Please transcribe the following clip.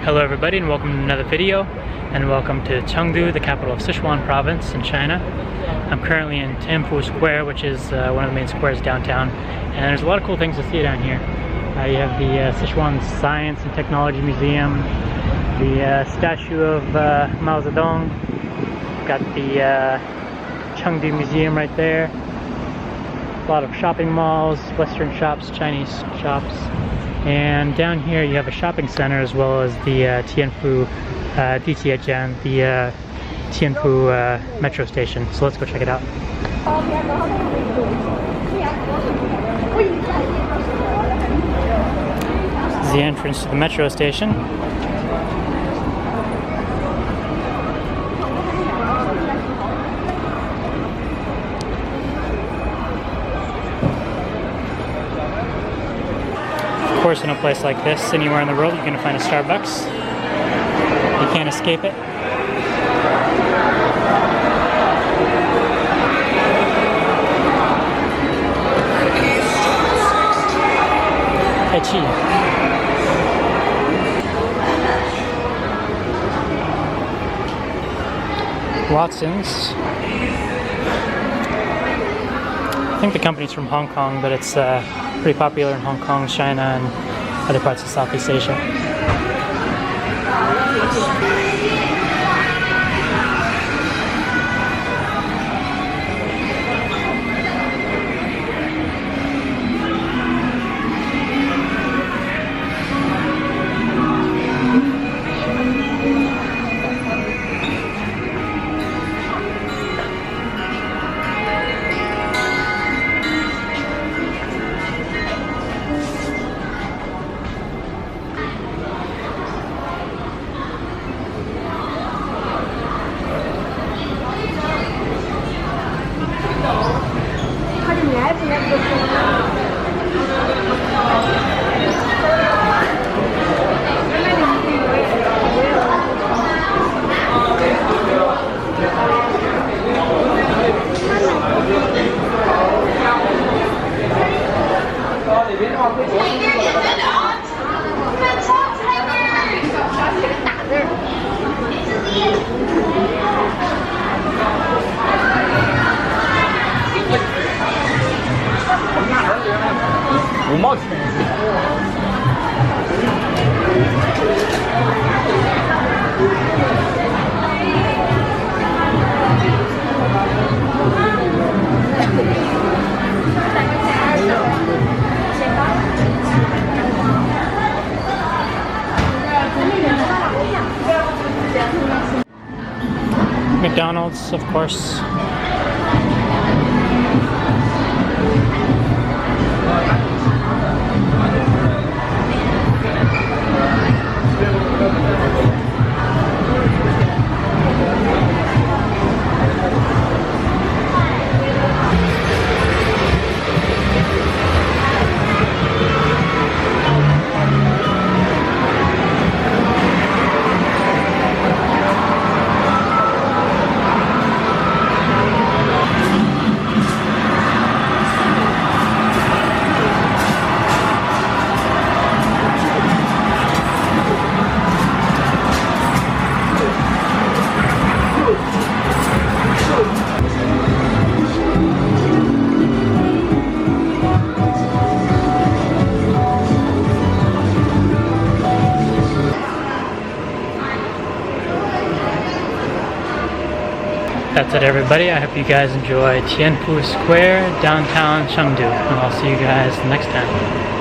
Hello everybody and welcome to another video, and welcome to Chengdu, the capital of Sichuan province in China. I'm currently in Tianfu Square, which is one of the main squares downtown, and there's a lot of cool things to see down here. You have the Sichuan Science and Technology Museum, the statue of Mao Zedong, got the Chengdu Museum right there, a lot of shopping malls, Western shops, Chinese shops. And down here you have a shopping center as well as the Tianfu the Tianfu metro station. So let's go check it out. This is the entrance to the metro station. Of course, in a place like this, anywhere in the world, you're going to find a Starbucks. You can't escape it. Tai Chi. Watson's. I think the company's from Hong Kong, but it's pretty popular in Hong Kong, China, and other parts of Southeast Asia. McDonald's, of course. That's it everybody, I hope you guys enjoy Tianfu Square, downtown Chengdu, and I'll see you guys next time.